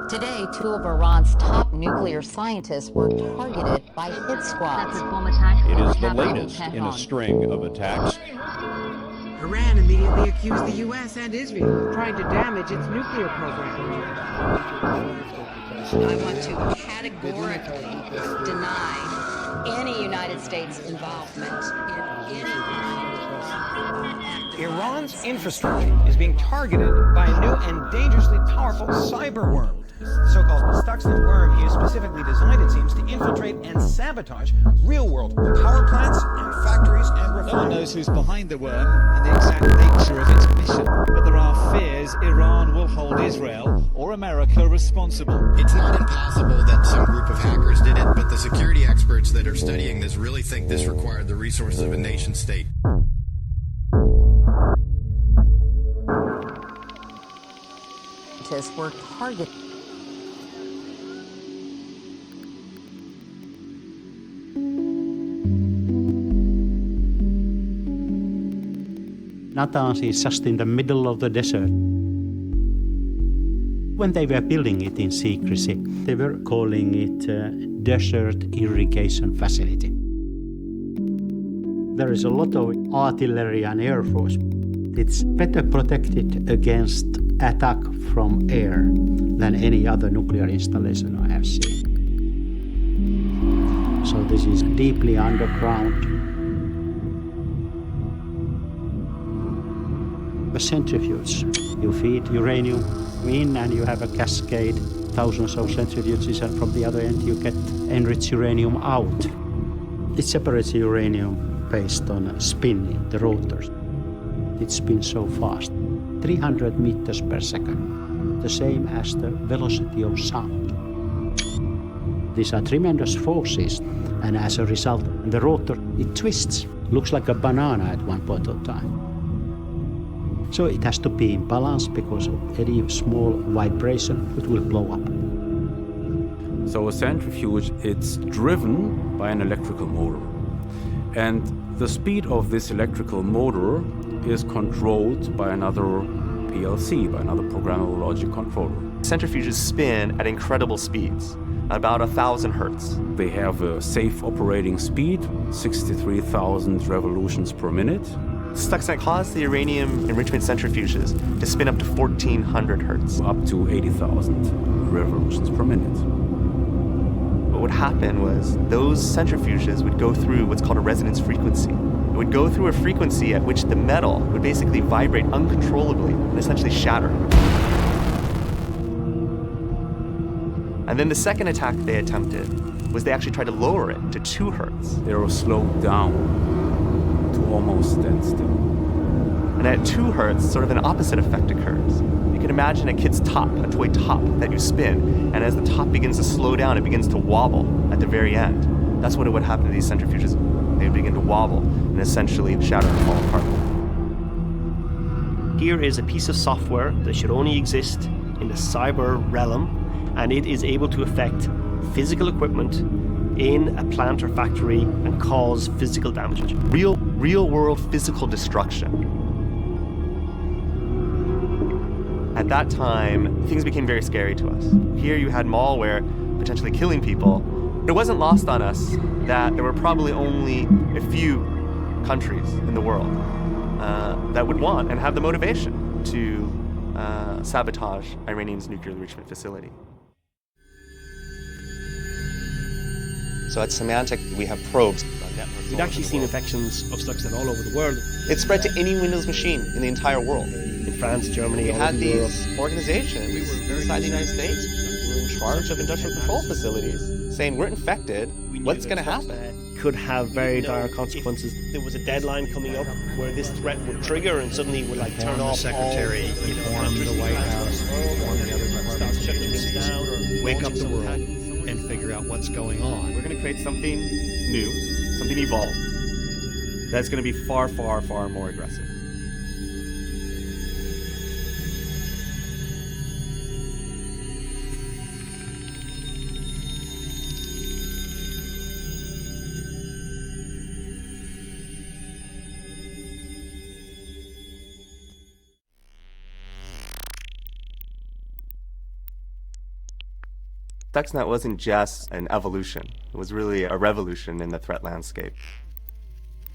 Today, two of Iran's top nuclear scientists were targeted by hit squads. It is the latest in a string of attacks. Iran immediately accused the U.S. and Israel of trying to damage its nuclear program. I want to categorically deny any United States involvement in any Iran's infrastructure is being targeted by a new and dangerously powerful cyber worm. The so-called Stuxnet worm is specifically designed, it seems, to infiltrate and sabotage real-world power plants and factories and refineries. No one knows who's behind the worm and the exact nature of its mission, but there are fears Iran will hold Israel or America responsible. It's not impossible that some group of hackers did it, but the security experts that are studying this really think this required the resources of a nation-state. Were targeted. Natanz is just in the middle of the desert. When they were building it in secrecy, they were calling it Desert Irrigation Facility. There is a lot of artillery and air force. It's better protected against attack from air than any other nuclear installation I have seen. So this is deeply underground. A centrifuge. You feed uranium in and you have a cascade, thousands of centrifuges, and from the other end you get enriched uranium out. It separates uranium based on spinning, the rotors. It spins so fast, 300 meters per second, the same as the velocity of sound. These are tremendous forces, and as a result, the rotor, it twists, looks like a banana at one point of time. So it has to be in balance because of any small vibration, it will blow up. So a centrifuge, it's driven by an electrical motor. And the speed of this electrical motor is controlled by another PLC, by another programmable logic controller. Centrifuges spin at incredible speeds, about 1,000 hertz. They have a safe operating speed, 63,000 revolutions per minute. Stuxnet caused the uranium enrichment centrifuges to spin up to 1,400 hertz. Up to 80,000 revolutions per minute. What would happen was those centrifuges would go through what's called a resonance frequency. It would go through a frequency at which the metal would basically vibrate uncontrollably and essentially shatter. And then the second attack they attempted was they actually tried to lower it to 2 hertz. They were slowed down to almost standstill. And at 2 hertz, sort of an opposite effect occurs. You can imagine a kid's top, a toy top that you spin, and as the top begins to slow down, it begins to wobble at the very end. That's what would happen to these centrifuges. They would begin to wobble and essentially shatter and fall apart. Here is a piece of software that should only exist in the cyber realm, and it is able to affect physical equipment in a plant or factory and cause physical damage. Real world physical destruction. At that time, things became very scary to us. Here you had malware potentially killing people. It wasn't lost on us that there were probably only a few countries in the world that would want and have the motivation to sabotage Iranian's nuclear enrichment facility. So at Symantec, we have probes on networks. We'd actually seen infections of Stuxnet all over the world. It spread to any Windows machine in the entire world. In France, Germany, we all had over Europe. these organizations inside the United States charge of industrial control facilities, saying we're infected, what's going to happen? Could have very dire consequences. There was a deadline coming up where this threat would trigger and suddenly would like turn off Secretary, inform the White House, inform the other departments, agencies, wake up the world and figure out what's going on. We're going to create something new, something evolved, that's going to be far, far, far more aggressive. Stuxnet wasn't just an evolution. It was really a revolution in the threat landscape.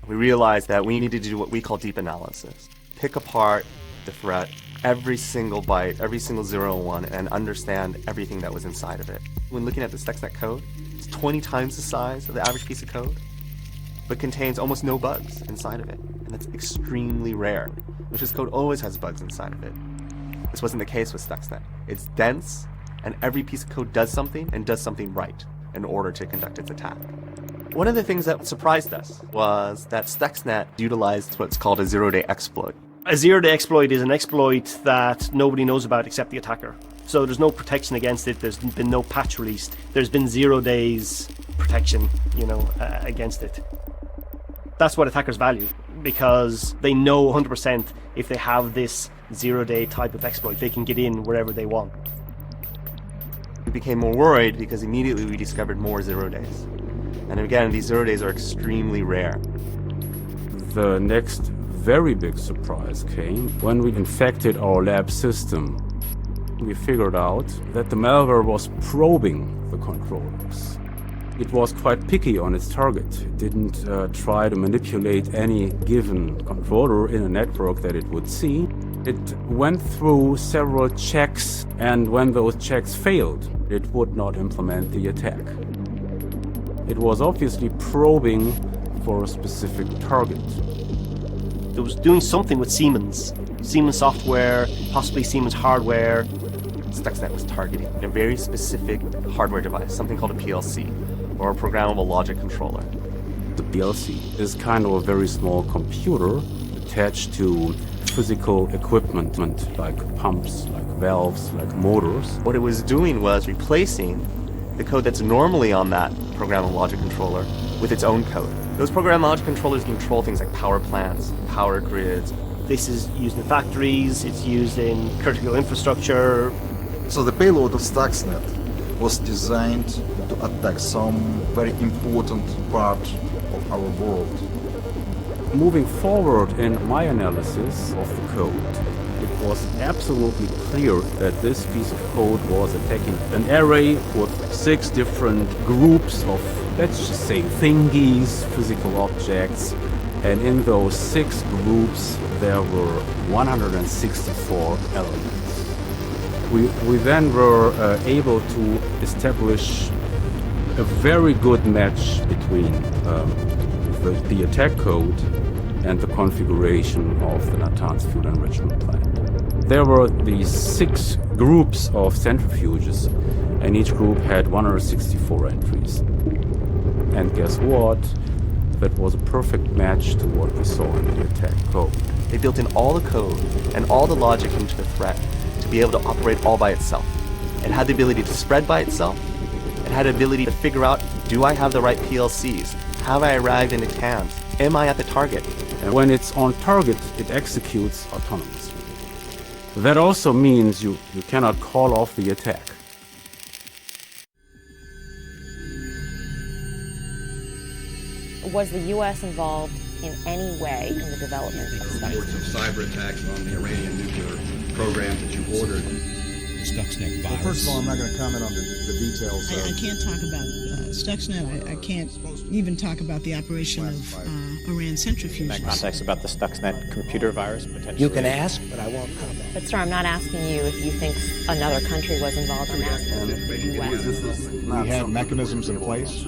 We realized that we needed to do what we call deep analysis. Pick apart the threat, every single byte, every single 0 and 1, and understand everything that was inside of it. When looking at the Stuxnet code, it's 20 times the size of the average piece of code, but contains almost no bugs inside of it. And that's extremely rare. Malicious code always has bugs inside of it. This wasn't the case with Stuxnet. It's dense, and every piece of code does something and does something right in order to conduct its attack. One of the things that surprised us was that Stuxnet utilized what's called a zero-day exploit. A zero-day exploit is an exploit that nobody knows about except the attacker. So there's no protection against it, there's been no patch released, there's been 0 days protection, against it. That's what attackers value, because they know 100% if they have this 0-day type of exploit, they can get in wherever they want. We became more worried because immediately we discovered more 0 days. And again, these 0 days are extremely rare. The next very big surprise came when we infected our lab system. We figured out that the malware was probing the controllers. It was quite picky on its target. It didn't try to manipulate any given controller in a network that it would see. It went through several checks, and when those checks failed, it would not implement the attack. It was obviously probing for a specific target. It was doing something with Siemens software, possibly Siemens hardware. Stuxnet was targeting a very specific hardware device, something called a PLC, or a programmable logic controller. The PLC is kind of a very small computer attached to physical equipment like pumps, like valves, like motors. What it was doing was replacing the code that's normally on that programmable logic controller with its own code. Those programmable logic controllers control things like power plants, power grids. This is used in factories, it's used in critical infrastructure. So the payload of Stuxnet was designed to attack some very important part of our world. Moving forward in my analysis of the code, it was absolutely clear that this piece of code was attacking an array with 6 different groups of, let's just say, thingies, physical objects, and in those 6 groups there were 164 elements. We then were able to establish a very good match between the attack code and the configuration of the Natanz fuel enrichment plant. There were these 6 groups of centrifuges, and each group had 164 entries. And guess what? That was a perfect match to what we saw in the attack code. They built in all the code and all the logic into the threat to be able to operate all by itself. It had the ability to spread by itself. It had the ability to figure out, do I have the right PLCs? Have I arrived into cans? Am I at the target? And when it's on target, it executes autonomously. That also means you cannot call off the attack. Was the U.S. involved in any way in the development of Stuxnet? Reports of cyber attacks on the Iranian nuclear program that you ordered. Stuxnet virus. Well, first of all, I'm not going to comment on the details. I can't talk about Stuxnet. I can't even talk about the operation of Iran centrifuges. In that context, about the Stuxnet computer virus, potentially. You can ask, but I won't comment. But sir, I'm not asking you if you think another country was involved in that. We have mechanisms in place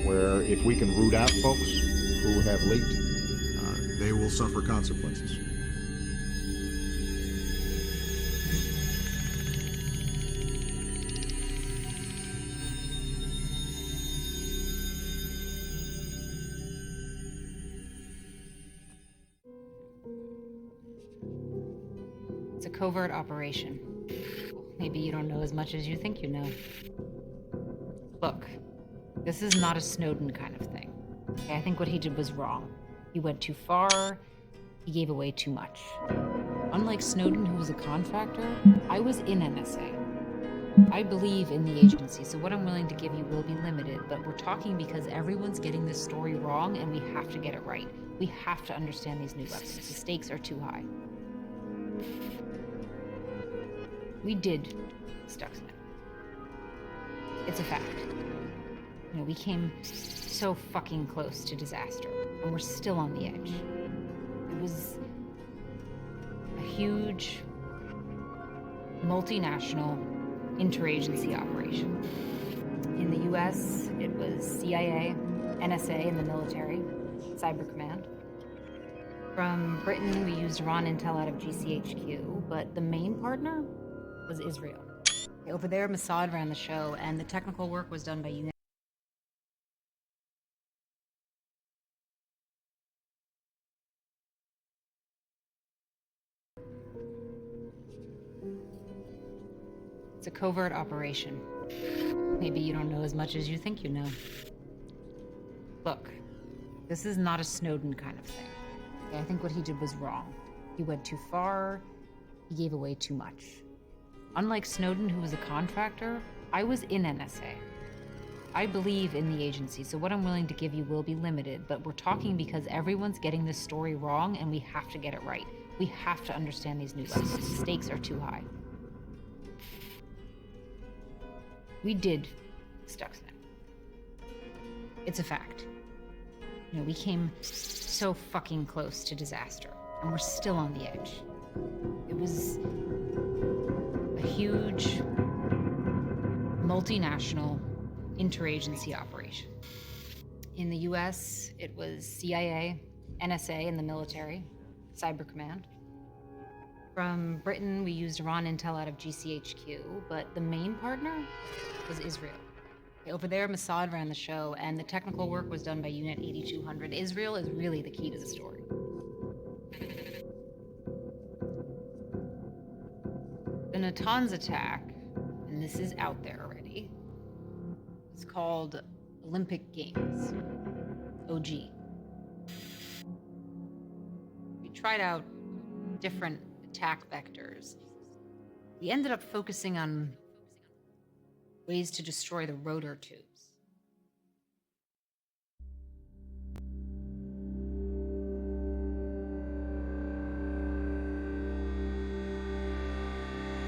where if we can root out folks who have leaked, they will suffer consequences. covert operation. Maybe you don't know as much as you think you know. Look, this is not a Snowden kind of thing. Okay, I think what he did was wrong. He went too far, he gave away too much. Unlike Snowden, who was a contractor, I was in NSA. I believe in the agency, so what I'm willing to give you will be limited, but we're talking because everyone's getting this story wrong and we have to get it right. We have to understand these new weapons. The stakes are too high. We did Stuxnet. It's a fact. You know, we came so fucking close to disaster, and we're still on the edge. It was a huge, multinational, interagency operation. In the US, it was CIA, NSA in the military, Cyber Command. From Britain, we used Iran intel out of GCHQ, but the main partner was Israel. Over there, Mossad ran the show, and the technical work was done by United. It's a covert operation. Maybe you don't know as much as you think you know. Look, this is not a Snowden kind of thing. Okay, I think what he did was wrong. He went too far, he gave away too much. Unlike Snowden, who was a contractor, I was in NSA. I believe in the agency, so what I'm willing to give you will be limited, but we're talking because everyone's getting this story wrong and we have to get it right. We have to understand these new weapons. The stakes are too high. We did Stuxnet. It's a fact. You know, we came so fucking close to disaster, and we're still on the edge. It was a huge, multinational, interagency operation. In the US, it was CIA, NSA in the military, Cyber Command. From Britain, we used Iran intel out of GCHQ, but the main partner was Israel. Over there, Mossad ran the show, and the technical work was done by Unit 8200. Israel is really the key to the story. The Natanz attack, and this is out there already, is called Olympic Games, OG. We tried out different attack vectors. We ended up focusing on ways to destroy the rotor tubes.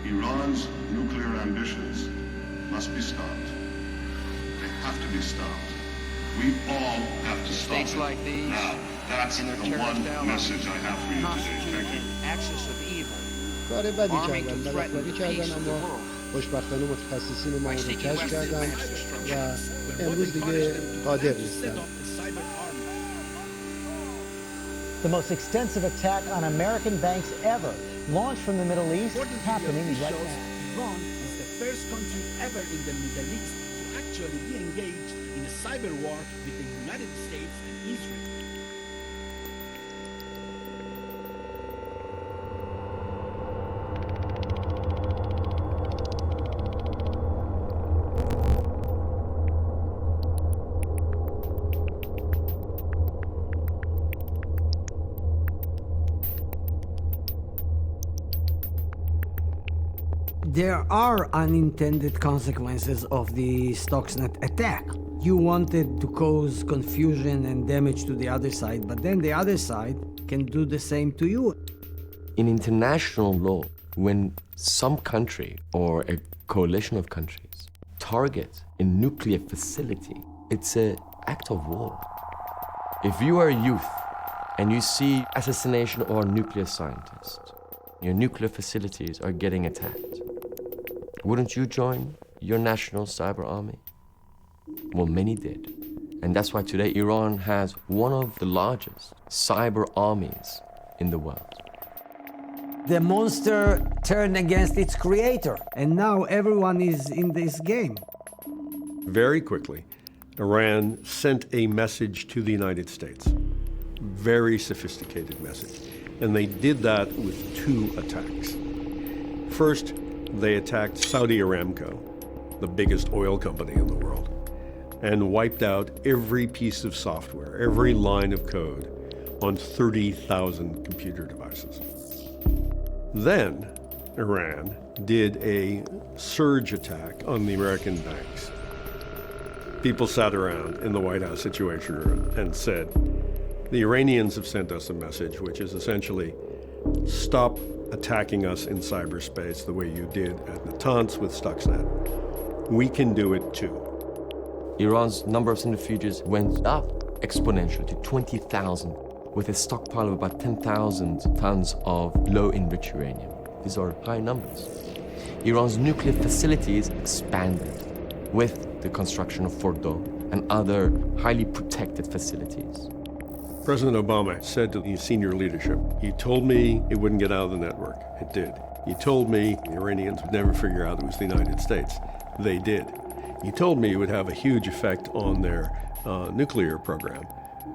Iran's nuclear ambitions must be stopped. They have to be stopped. We all have to stop States it. like these, Now, that's the one message I have for you today. Thank you. Axis of evil. کار بدی کردن، بداخلاقی کردن، اما خوشبختانه متخصصین ما رو کشف کردن و امروز دیگه قادر نیستن. The most extensive attack on American banks ever, launched from the Middle East, happening right now. Iran is the first country ever in the Middle East to actually be engaged in a cyber war with the United States and Israel. There are unintended consequences of the Stuxnet attack. You wanted to cause confusion and damage to the other side, but then the other side can do the same to you. In international law, when some country or a coalition of countries target a nuclear facility, it's an act of war. If you are a youth and you see assassination of a nuclear scientist, your nuclear facilities are getting attacked, wouldn't you join your national cyber army? Well, many did. And that's why today Iran has one of the largest cyber armies in the world. The monster turned against its creator, and now everyone is in this game. Very quickly, Iran sent a message to the United States. Very sophisticated message. And they did that with 2 attacks. First, they attacked Saudi Aramco, the biggest oil company in the world, and wiped out every piece of software, every line of code on 30,000 computer devices. Then, Iran did a surge attack on the American banks. People sat around in the White House Situation Room and said, the Iranians have sent us a message, which is essentially, stop attacking us in cyberspace the way you did at Natanz with Stuxnet. We can do it too. Iran's number of centrifuges went up exponentially to 20,000, with a stockpile of about 10,000 tons of low-enriched uranium. These are high numbers. Iran's nuclear facilities expanded with the construction of Fordo and other highly protected facilities. President Obama said to the senior leadership, he told me it wouldn't get out of the network. It did. He told me the Iranians would never figure out it was the United States. They did. He told me it would have a huge effect on their nuclear program,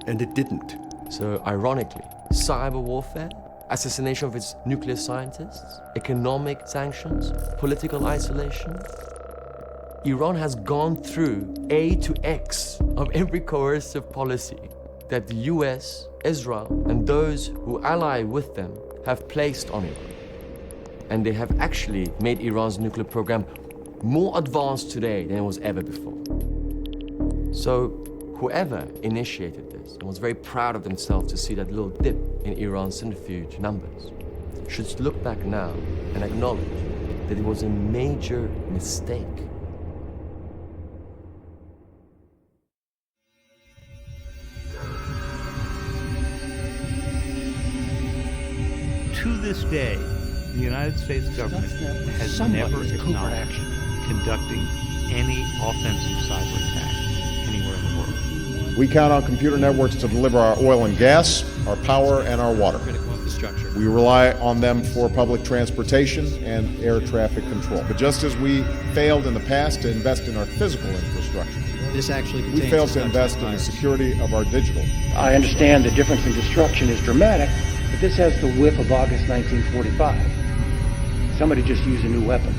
and it didn't. So ironically, cyber warfare, assassination of its nuclear scientists, economic sanctions, political isolation. Iran has gone through A to X of every coercive policy that the US, Israel, and those who ally with them have placed on Iran. And they have actually made Iran's nuclear program more advanced today than it was ever before. So whoever initiated this and was very proud of themselves to see that little dip in Iran's centrifuge numbers should look back now and acknowledge that it was a major mistake. To this day, the United States government has never acknowledged conducting any offensive cyber attack anywhere in the world. We count on computer networks to deliver our oil and gas, our power, and our water. We rely on them for public transportation and air traffic control. But just as we failed in the past to invest in our physical infrastructure, we failed to invest in the security of our digital. I understand the difference in destruction is dramatic, but this has the whiff of August 1945. Somebody just used a new weapon,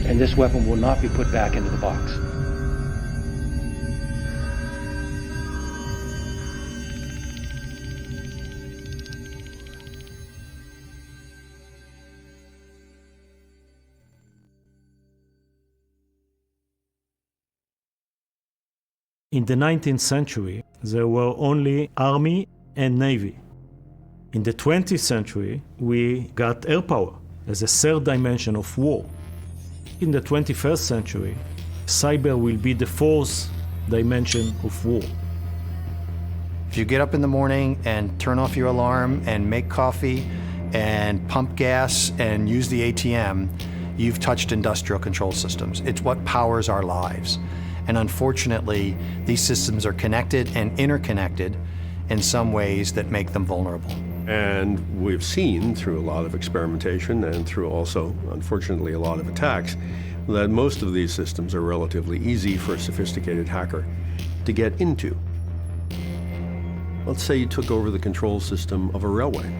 and this weapon will not be put back into the box. In the 19th century, there were only army and navy. In the 20th century, we got air power as a third dimension of war. In the 21st century, cyber will be the fourth dimension of war. If you get up in the morning and turn off your alarm and make coffee and pump gas and use the ATM, you've touched industrial control systems. It's what powers our lives. And unfortunately, these systems are connected and interconnected in some ways that make them vulnerable. And we've seen through a lot of experimentation and through also, unfortunately, a lot of attacks, that most of these systems are relatively easy for a sophisticated hacker to get into. Let's say you took over the control system of a railway.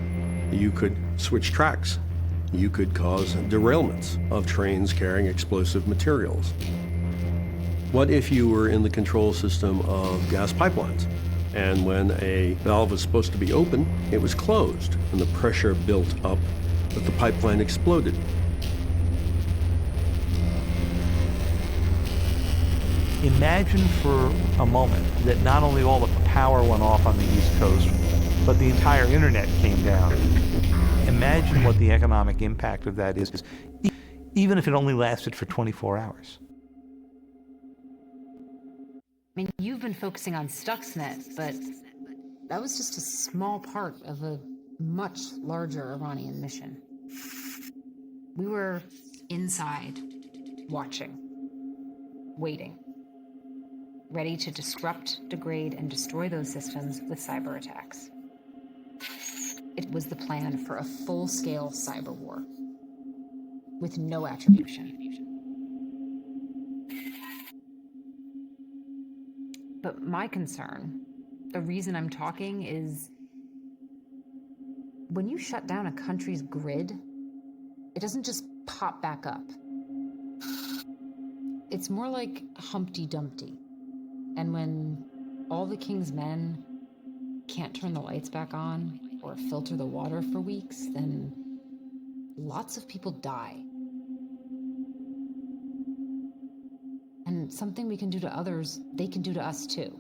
You could switch tracks. You could cause derailments of trains carrying explosive materials. What if you were in the control system of gas pipelines? And when a valve was supposed to be open, it was closed, and the pressure built up that the pipeline exploded. Imagine for a moment that not only all the power went off on the East Coast, but the entire internet came down. Imagine what the economic impact of that is, even if it only lasted for 24 hours. I mean, you've been focusing on Stuxnet, but that was just a small part of a much larger Iranian mission. We were inside, watching, waiting, ready to disrupt, degrade, and destroy those systems with cyber attacks. It was the plan for a full-scale cyber war with no attribution. But my concern, the reason I'm talking, is when you shut down a country's grid, it doesn't just pop back up. It's more like Humpty Dumpty. And when all the king's men can't turn the lights back on or filter the water for weeks, then lots of people die. And something we can do to others, they can do to us too.